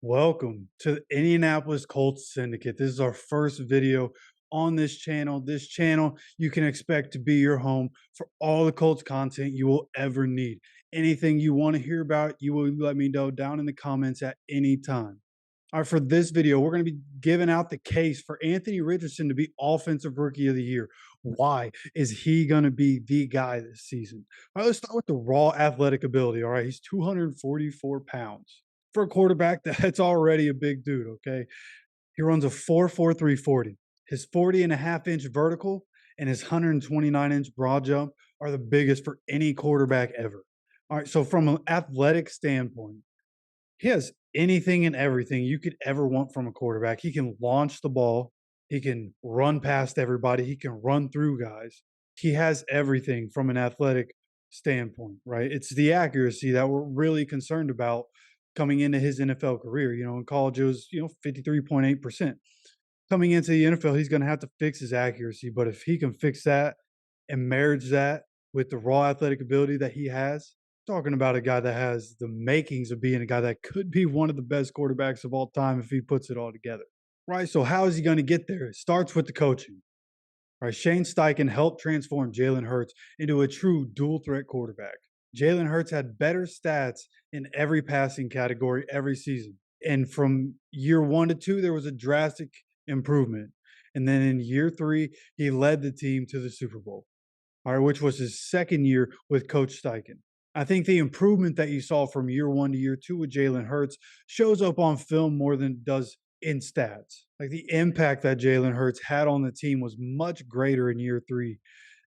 Welcome to the Indianapolis Colts Syndicate. This is our first video on this channel. This channel you can expect to be your home for all the Colts content you will ever need. Anything you want to hear about, you will let me know down in the comments at any time. All right, for this video, we're going to be giving out the case for Anthony Richardson to be Offensive Rookie of the Year. Why is he going to be the guy this season? All right, let's start with the raw athletic ability. All right, he's 244 pounds. For a quarterback, that's already a big dude, okay? He runs a 4.43 40. His 40.5-inch vertical and his 129-inch broad jump are the biggest for any quarterback ever. All right, so from an athletic standpoint, he has anything and everything you could ever want from a quarterback. He can launch the ball, he can run past everybody, he can run through guys. He has everything from an athletic standpoint, right? It's the accuracy that we're really concerned about coming into his NFL career. In college, it was, 53.8%. Coming into the NFL, he's going to have to fix his accuracy. But if he can fix that and marriage that with the raw athletic ability that he has, talking about a guy that has the makings of being a guy that could be one of the best quarterbacks of all time if he puts it all together. Right. So how is he going to get there? It starts with the coaching. Right. Shane Steichen helped transform Jalen Hurts into a true dual threat quarterback. Jalen Hurts had better stats in every passing category every season. And from year 1 to 2, there was a drastic improvement. And then in year 3, he led the team to the Super Bowl, all right, which was his second year with Coach Steichen. I think the improvement that you saw from year 1 to year 2 with Jalen Hurts shows up on film more than it does in stats. Like the impact that Jalen Hurts had on the team was much greater in year 3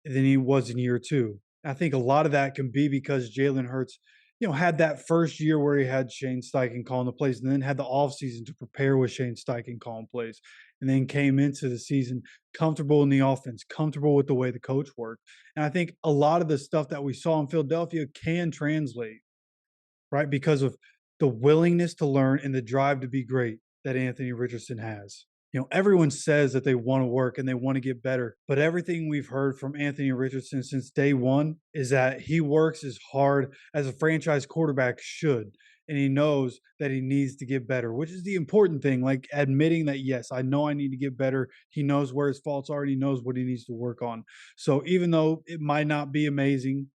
than he was in year 2. I think a lot of that can be because Jalen Hurts, had that first year where he had Shane Steichen calling the plays and then had the offseason to prepare with Shane Steichen calling plays and then came into the season comfortable in the offense, comfortable with the way the coach worked. And I think a lot of the stuff that we saw in Philadelphia can translate, right? Because of the willingness to learn and the drive to be great that Anthony Richardson has. Everyone says that they want to work and they want to get better, but everything we've heard from Anthony Richardson since day one is that he works as hard as a franchise quarterback should. And he knows that he needs to get better, which is the important thing. Like admitting that, yes, I know I need to get better. He knows where his faults are and he knows what he needs to work on. So even though it might not be amazing,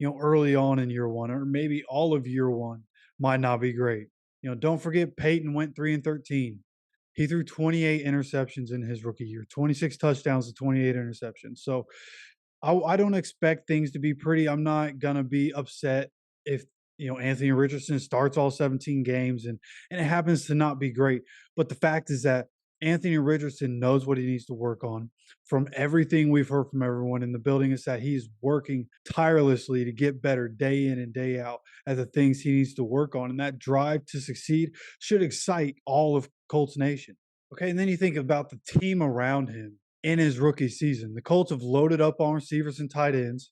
early on in year one, or maybe all of year one might not be great. Don't forget Peyton went 3-13. He threw 28 interceptions in his rookie year, 26 touchdowns to 28 interceptions. So I don't expect things to be pretty. I'm not gonna be upset if Anthony Richardson starts all 17 games and it happens to not be great. But the fact is that Anthony Richardson knows what he needs to work on. From everything we've heard from everyone in the building is that he's working tirelessly to get better day in and day out at the things he needs to work on. And that drive to succeed should excite all of Colts Nation. Okay, and then you think about the team around him in his rookie season. The Colts have loaded up on receivers and tight ends.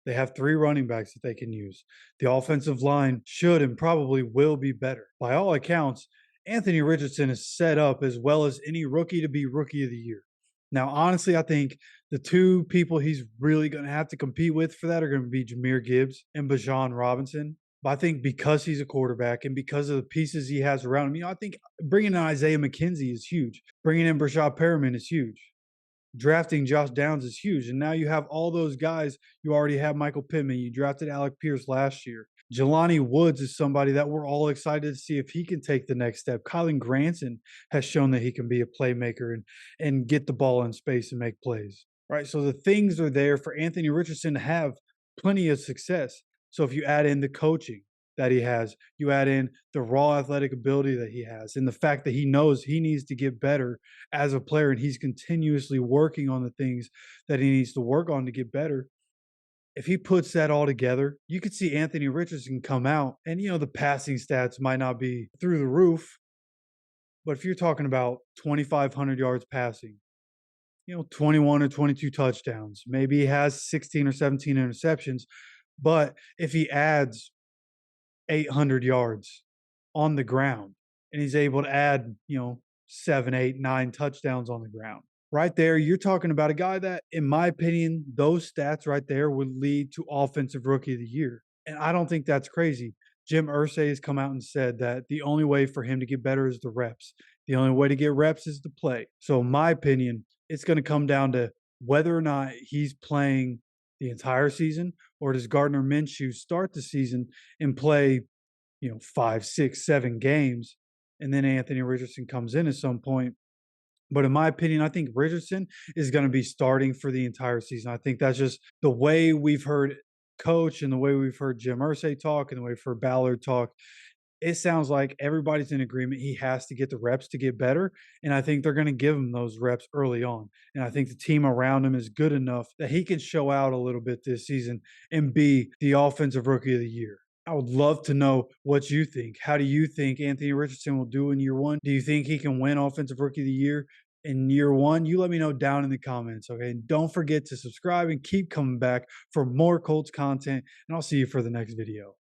They have 3 running backs that they can use. The offensive line should and probably will be better. By all accounts, Anthony Richardson is set up as well as any rookie to be Rookie of the Year. Now, honestly, I think the 2 people he's really going to have to compete with for that are going to be Jahmyr Gibbs and Bijan Robinson. But I think because he's a quarterback and because of the pieces he has around him, I think bringing in Isaiah McKenzie is huge. Bringing in Brashad Perriman is huge. Drafting Josh Downs is huge. And now you have all those guys. You already have Michael Pittman. You drafted Alec Pierce last year. Jelani Woods is somebody that we're all excited to see if he can take the next step. Kylen Granson has shown that he can be a playmaker and get the ball in space and make plays. Right. So the things are there for Anthony Richardson to have plenty of success. So if you add in the coaching that he has, you add in the raw athletic ability that he has, and the fact that he knows he needs to get better as a player and he's continuously working on the things that he needs to work on to get better. If he puts that all together, you could see Anthony Richardson come out and, the passing stats might not be through the roof, but if you're talking about 2,500 yards passing, 21 or 22 touchdowns, maybe he has 16 or 17 interceptions, but if he adds 800 yards on the ground and he's able to add, 7, 8, 9 touchdowns on the ground. Right there, you're talking about a guy that, in my opinion, those stats right there would lead to Offensive Rookie of the Year. And I don't think that's crazy. Jim Irsay has come out and said that the only way for him to get better is the reps. The only way to get reps is to play. So, in my opinion, it's going to come down to whether or not he's playing the entire season, or does Gardner Minshew start the season and play, 5, 6, 7 games, and then Anthony Richardson comes in at some point. But in my opinion, I think Richardson is going to be starting for the entire season. I think that's just the way we've heard coach and the way we've heard Jim Irsay talk and the way we've heard Ballard talk. It sounds like everybody's in agreement. He has to get the reps to get better. And I think they're going to give him those reps early on. And I think the team around him is good enough that he can show out a little bit this season and be the offensive rookie of the year. I would love to know what you think. How do you think Anthony Richardson will do in year one? Do you think he can win offensive rookie of the year in year one? You let me know down in the comments. Okay. And don't forget to subscribe and keep coming back for more Colts content. And I'll see you for the next video.